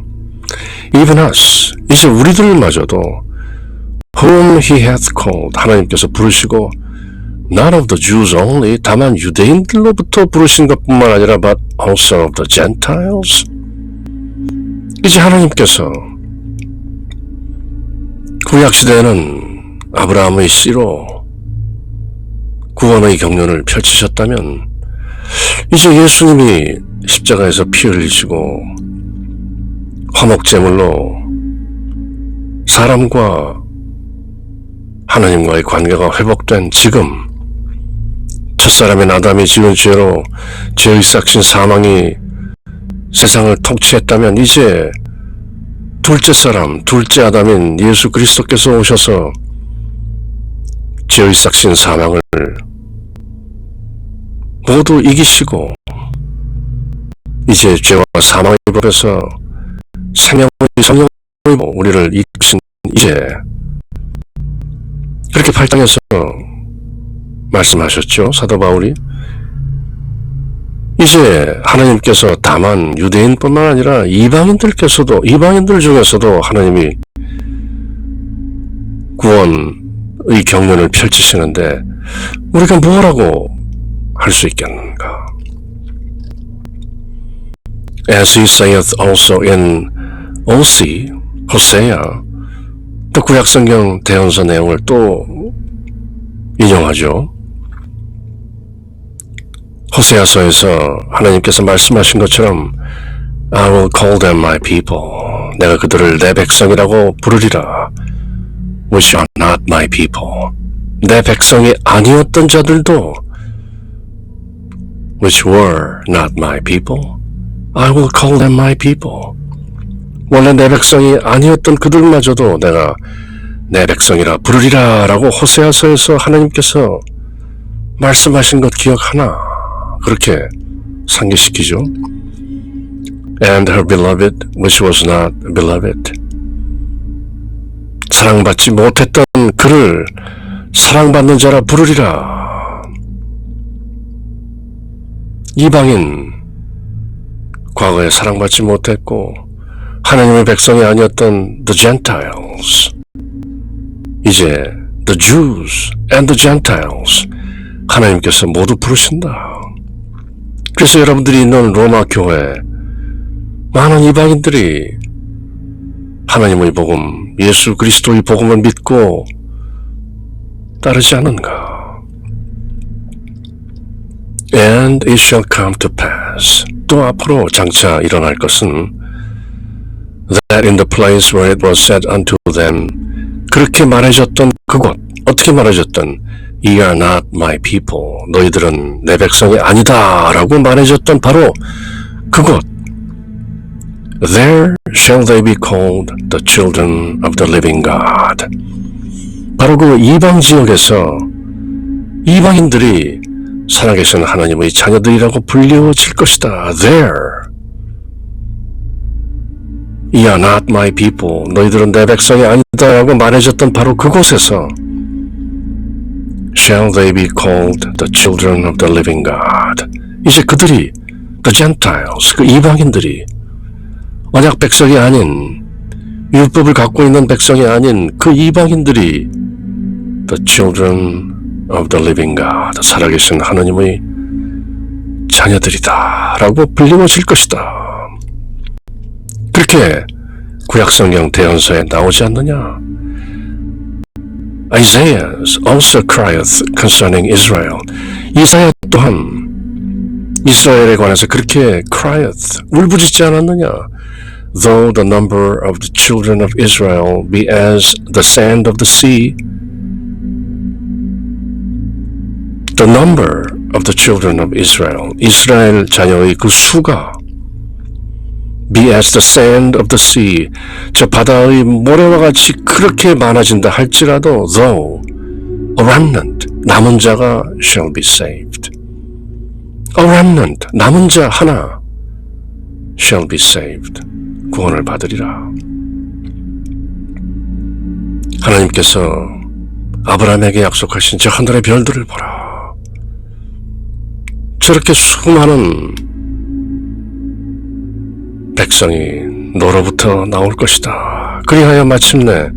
Even us, 이제 우리들마저도 whom he hath called, 하나님께서 부르시고 not of the Jews only, 다만 유대인들로부터 부르신 것뿐만 아니라 but also of the Gentiles. 이제 하나님께서 구약시대에는 아브라함의 씨로 구원의 경륜을 펼치셨다면 이제 예수님이 십자가에서 피 흘리시고 화목제물로 사람과 하나님과의 관계가 회복된 지금 첫사람인 아담이 지은 죄로 죄의 싹신 사망이 세상을 통치했다면 이제 둘째 사람, 둘째 아담인 예수 그리스도께서 오셔서 죄의 싹신 사망을 모두 이기시고 이제 죄와 사망의 법에서 생명의 성령의 우리를 이끄신 이제 그렇게 8장에서 말씀하셨죠. 사도 바울이 이제 하나님께서 다만 유대인뿐만 아니라 이방인들 중에서도 하나님이 구원의 경륜을 펼치시는데 우리가 뭐라고 할 수 있겠는가? As he saith also in OC, 호세아, 또 구약성경 대언서 내용을 또 인용하죠. 호세아서에서 하나님께서 말씀하신 것처럼 I will call them my people. 내가 그들을 내 백성이라고 부르리라. Which are not my people. 내 백성이 아니었던 자들도 which were not my people. I will call them my people. 원래 내 백성이 아니었던 그들마저도 내가 내 백성이라 부르리라 라고 호세아서에서 하나님께서 말씀하신 것 기억하나? 그렇게 상기시키죠. And her beloved, which was not beloved. 사랑받지 못했던 그를 사랑받는 자라 부르리라. 이방인, 과거에 사랑받지 못했고 하나님의 백성이 아니었던 the Gentiles, 이제 the Jews and the Gentiles, 하나님께서 모두 부르신다. 그래서 여러분들이 있는 로마 교회 많은 이방인들이 하나님의 복음, 예수 그리스도의 복음을 믿고 따르지 않는가? And it shall come to pass. 또 앞으로 장차 일어날 것은 that in the place where it was said unto them, 그렇게 말해줬던 그곳, 어떻게 말해줬던 Ye are not my people. 너희들은 내 백성이 아니다 라고 말해줬던 바로 그곳, There shall they be called the children of the living God. 바로 그 이방 지역에서 이방인들이 살아계신 하나님의 자녀들이라고 불리워질 것이다. There. Ye are not my people. 너희들은 내 백성이 아니다 라고 말해줬던 바로 그곳에서 Shall they be called the children of the living God. 이제 그들이 the Gentiles, 그 이방인들이 언약 백성이 아닌 율법을 갖고 있는 백성이 아닌 그 이방인들이 the children of the living God, 살아계신 하나님의 자녀들이다 라고 불리워질 것이다. 그렇게 구약성경 대언서에 나오지 않느냐? Isaiah also crieth concerning Israel. 이사야 또한 이스라엘에 관해서 그렇게 crieth, 울부짖지 않았느냐? Though the number of the children of Israel be as the sand of the sea, the number of the children of Israel, 이스라엘 자녀의 그 수가 be as the sand of the sea, 저 바다의 모래와 같이 그렇게 많아진다 할지라도 though a remnant, 남은 자가 shall be saved. A remnant, 남은 자 하나 shall be saved. 구원을 받으리라. 하나님께서 아브라함에게 약속하신 저 하늘의 별들을 보라. 저렇게 수많은 백성이 너로부터 나올 것이다. 그리하여 마침내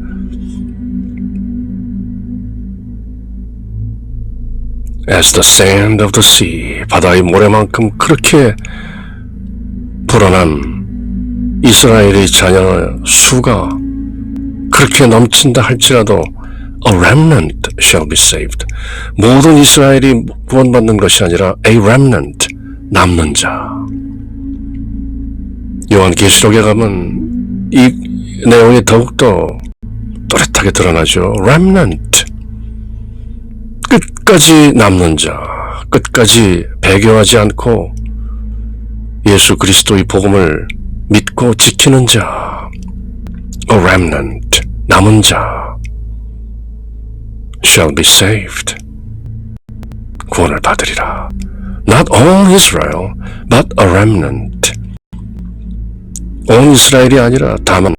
as the sand of the sea, 바다의 모래만큼 그렇게 불어난 이스라엘의 자녀의 수가 그렇게 넘친다 할지라도 a remnant shall be saved. 모든 이스라엘이 구원받는 것이 아니라 a remnant, 남는 자. 요한계시록에 가면 이 내용이 더욱더 또렷하게 드러나죠. remnant, 끝까지 남는 자, 끝까지 배교하지 않고 예수 그리스도의 복음을 믿고 지키는 자, a remnant, 남은 자, shall be saved, 구원을 받으리라. Not all Israel, but a remnant. 온 이스라엘이 아니라 다만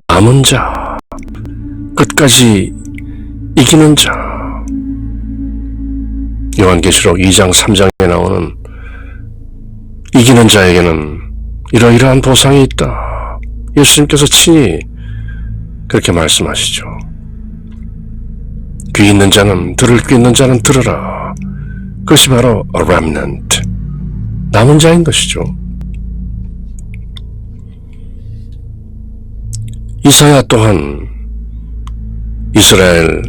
남은 자, 끝까지 이기는 자. 요한계시록 2장 3장에 나오는 이기는 자에게는 이러이러한 보상이 있다. 예수님께서 친히 그렇게 말씀하시죠. 귀 있는 자는 들을 귀 있는 자는 들으라. 그것이 바로 a remnant, 남은 자인 것이죠. 이사야 또한 이스라엘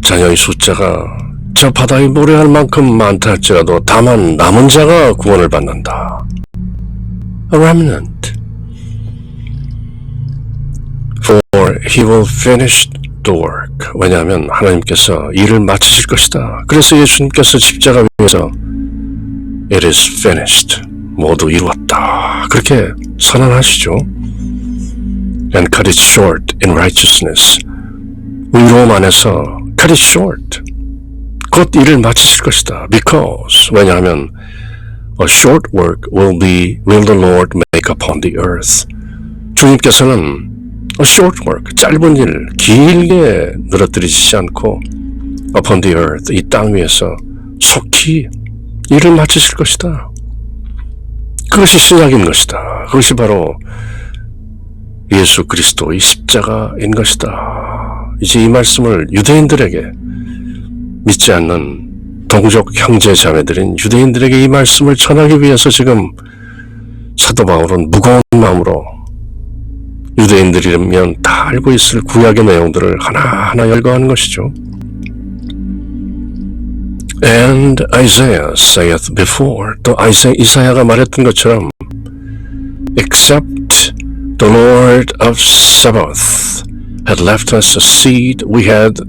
자녀의 숫자가 저 바다의 모래알 만큼 많다 할지라도 다만 남은 자가 구원을 받는다. A remnant. For he will finish the work. 왜냐하면 하나님께서 일을 마치실 것이다. 그래서 예수님께서 십자가 위에서 It is finished. 모두 이루었다. 그렇게 선언하시죠. And cut it short in righteousness. 의로움 안에서 cut it short. 곧 일을 마치실 것이다. Because, 왜냐하면 a short work will the Lord make upon the earth. 주님께서는 a short work, 짧은 일, 길게 늘어뜨리시지 않고 upon the earth, 이 땅 위에서 속히 일을 마치실 것이다. 그것이 신약인 것이다. 그것이 바로 예수 그리스도의 십자가인 것이다. 이제 이 말씀을 유대인들에게, 믿지 않는 동족 형제 자매들인 유대인들에게 이 말씀을 전하기 위해서 지금 사도 바울은 무거운 마음으로 유대인들이면 다 알고 있을 구약의 내용들을 하나하나 열거하는 것이죠. And Isaiah saith before, 또 이사야가 말했던 것처럼 except the Lord of Sabaoth had left us a seed, we had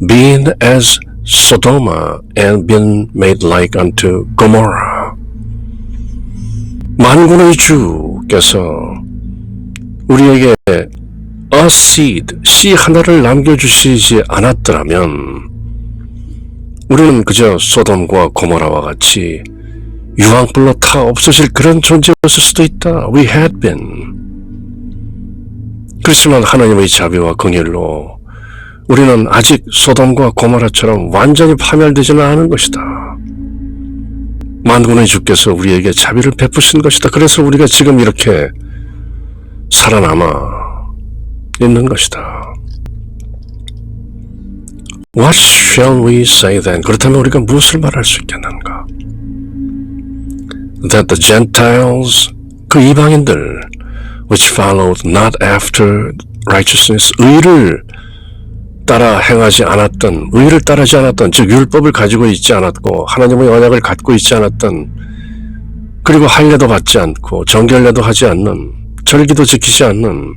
been as Sodoma and been made like unto Gomorrah. 만군의 주께서 우리에게 a seed, 씨 하나를 남겨주시지 않았더라면 우리는 그저 소돔과 고모라와 같이 유황불로 타 없어질 그런 존재였을 수도 있다. We had been. 그렇지만 하나님의 자비와 긍휼로 우리는 아직 소돔과 고모라처럼 완전히 파멸되지는 않은 것이다. 만군의 주께서 우리에게 자비를 베푸신 것이다. 그래서 우리가 지금 이렇게 살아남아 있는 것이다. What shall we say then? 그렇다면 우리가 무엇을 말할 수 있겠는가? That the Gentiles, 그 이방인들, which followed not after righteousness, 의를 따라 행하지 않았던, 의를 따르지 않았던, 즉 율법을 가지고 있지 않았고 하나님의 언약을 갖고 있지 않았던, 그리고 할례도 받지 않고 정결례도 하지 않는, 절기도 지키지 않는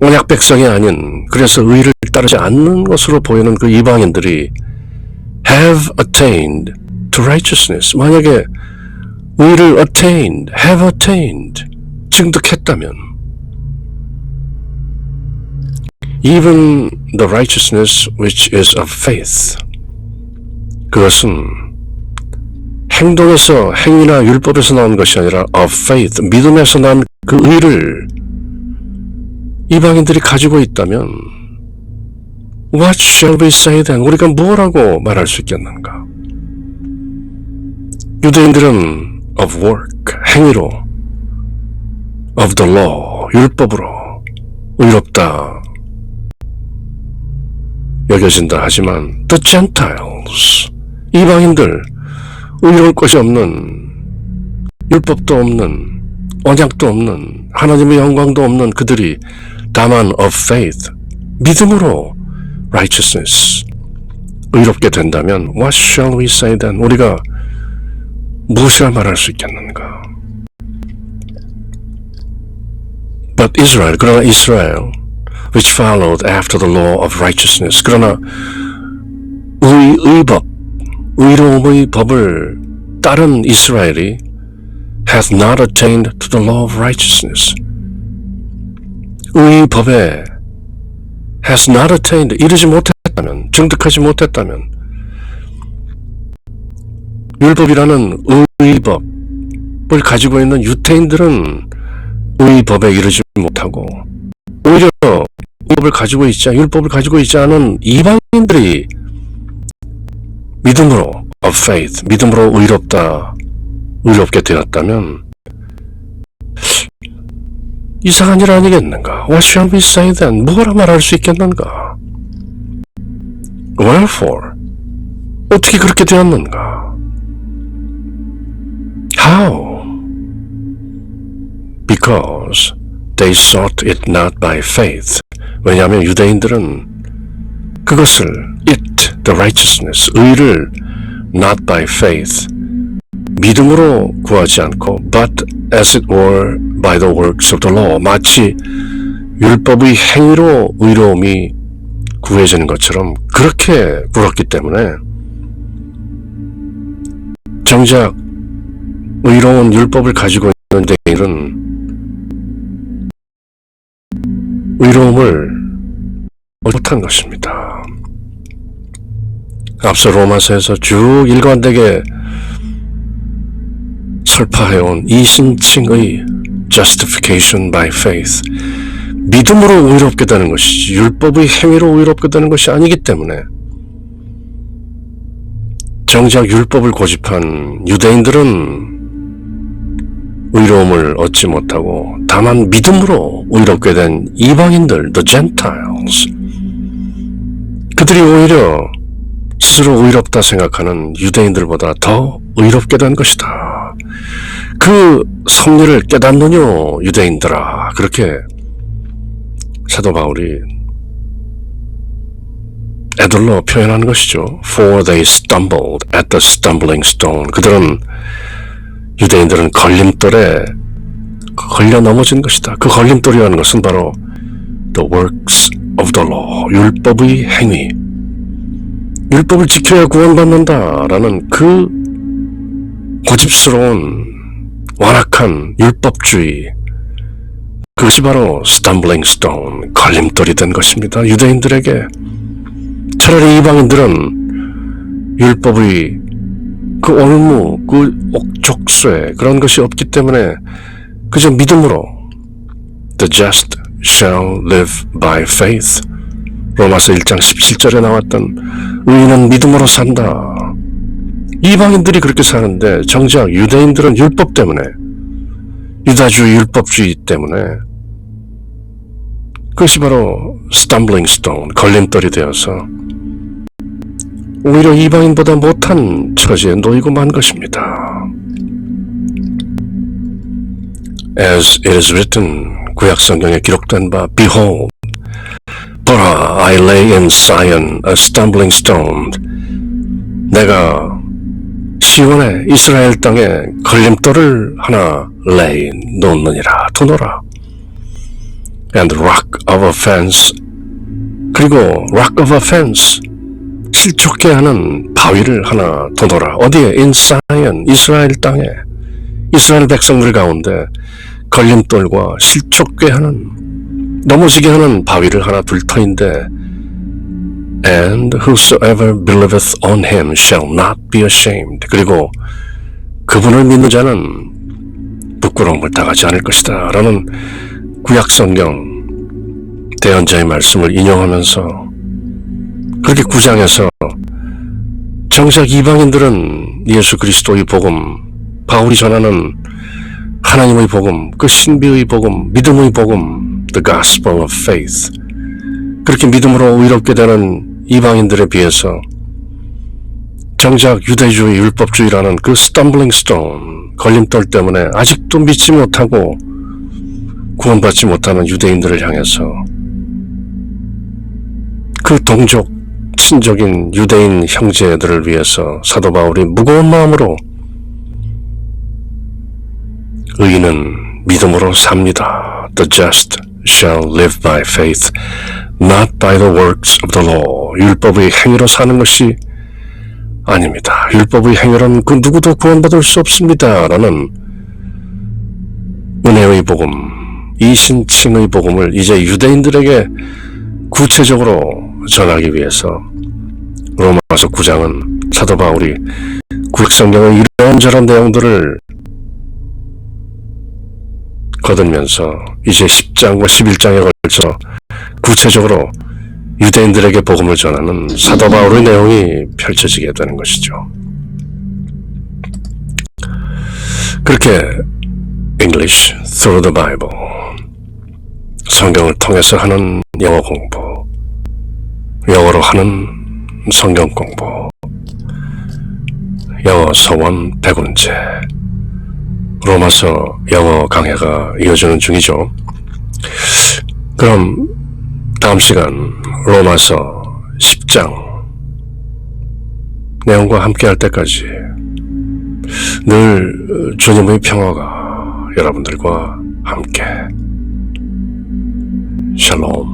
언약 백성이 아닌, 그래서 의를 따르지 않는 것으로 보이는 그 이방인들이 have attained to righteousness, 만약에 의를 attained, have attained, 증득했다면 even the righteousness which is of faith, 그것은 행동에서, 행위나 율법에서 나온 것이 아니라 of faith, 믿음에서 난 그 의를 이방인들이 가지고 있다면 What shall we say then? 우리가 뭐라고 말할 수 있겠는가? 유대인들은 of work, 행위로 of the law, 율법으로 의롭다 여겨진다 하지만 the Gentiles, 이방인들 의로울 것이 없는, 율법도 없는, 언약도 없는, 하나님의 영광도 없는 그들이 다만 of faith, 믿음으로 righteousness, 의롭게 된다면 what shall we say then? 우리가 무엇이라 말할 수 있겠는가? But Israel, 그러나 이스라엘 which followed after the law of righteousness, 그러나 의법, 의로움의 법을 따른 이스라엘이 hath not attained to the law of righteousness, 의법에 has not attained, 이르지 못했다면, 증득하지 못했다면, 율법이라는 의법을 가지고 있는 유대인들은 의법에 이르지 못하고 오히려 율법을 가지고 있지 않은 이방인들이 믿음으로 of faith, 믿음으로 의롭게 되었다면 이상한 일 아니겠는가? What shall we say then? 뭐라 말할 수 있겠는가? Wherefore? 어떻게 그렇게 되었는가? How? Because they sought it not by faith. 왜냐하면 유대인들은 그것을 it, the righteousness, 의를 not by faith, 믿음으로 구하지 않고 but as it were by the works of the law, 마치 율법의 행위로 의로움이 구해지는 것처럼 그렇게 굴었기 때문에 정작 의로운 율법을 가지고 있는 유대인은 의로움을 못한 것입니다. 앞서 로마서에서 쭉 일관되게 설파해온 이신칭의 justification by faith, 믿음으로 의롭게 되는 것이지 율법의 행위로 의롭게 되는 것이 아니기 때문에 정작 율법을 고집한 유대인들은 의로움을 얻지 못하고 다만 믿음으로 의롭게 된 이방인들, the Gentiles, 그들이 오히려 스스로 의롭다 생각하는 유대인들보다 더 의롭게 된 것이다. 그 섭리를 깨닫느뇨 유대인들아, 그렇게 사도 바울이 애들로 표현하는 것이죠. For they stumbled at the stumbling stone. 유대인들은 걸림돌에 걸려 넘어진 것이다. 그 걸림돌이라는 것은 바로 the works of the law, 율법의 행위, 율법을 지켜야 구원받는다라는 그 고집스러운 완악한 율법주의, 그것이 바로 stumbling stone, 걸림돌이 된 것입니다. 유대인들에게. 차라리 이방인들은 율법의 그 올무, 그 옥족쇄, 그런 것이 없기 때문에 그저 믿음으로 the just shall live by faith, 로마서 1장 17절에 나왔던 의인은 믿음으로 산다. 이방인들이 그렇게 사는데 정작 유대인들은 율법 때문에, 유다주의 율법주의 때문에 그것이 바로 stumbling stone, 걸림돌이 되어서 오히려 이방인보다 못한 처지에 놓이고 만 것입니다. As it is written, 구약성경에 기록된 바, Behold, but I lay in Zion a stumbling stone. 내가 시온의 이스라엘 땅에 걸림돌을 하나 놓느니라, 두노라. And rock of offense, 그리고 rock of offense, 실족게 하는 바위를 하나 두노라. 어디에? In Zion, 이스라엘 땅에, 이스라엘 백성들 가운데 걸림돌과 실족게 하는, 넘어지게 하는 바위를 하나 둘 터인데, And whosoever believeth on him shall not be ashamed. 그리고 그분을 믿는 자는 부끄러움을 당하지 않을 것이다 라는 구약성경 대언자의 말씀을 인용하면서 그렇게 9장에서 정작 이방인들은 예수 그리스도의 복음, 바울이 전하는 하나님의 복음, 그 신비의 복음, 믿음의 복음, the gospel of faith, 그렇게 믿음으로 의롭게 되는 이방인들에 비해서 정작 유대주의, 율법주의라는 그 stumbling stone, 걸림돌 때문에 아직도 믿지 못하고 구원받지 못하는 유대인들을 향해서 그 동족, 친족인 유대인 형제들을 위해서 사도 바울이 무거운 마음으로 의인은 믿음으로 삽니다. The just shall live by faith, not by the works of the law. 율법의 행위로 사는 것이 아닙니다. 율법의 행위로는 그 누구도 구원받을 수 없습니다. 라는 은혜의 복음, 이신칭의 복음을 이제 유대인들에게 구체적으로 전하기 위해서 로마서 9장은 사도 바울이 구약성경의 이런저런 내용들을 거들면서 이제 10장과 11장에 걸쳐 구체적으로 유대인들에게 복음을 전하는 사도 바울의 내용이 펼쳐지게 되는 것이죠. 그렇게 English through the Bible, 성경을 통해서 하는 영어 공부, 영어로 하는 성경 공부, 영어 서원 100원제, 로마서 영어 강해가 이어지는 중이죠. 그럼 다음 시간 로마서 10장 내용과 함께 할 때까지 늘 주님의 평화가 여러분들과 함께. 샬롬.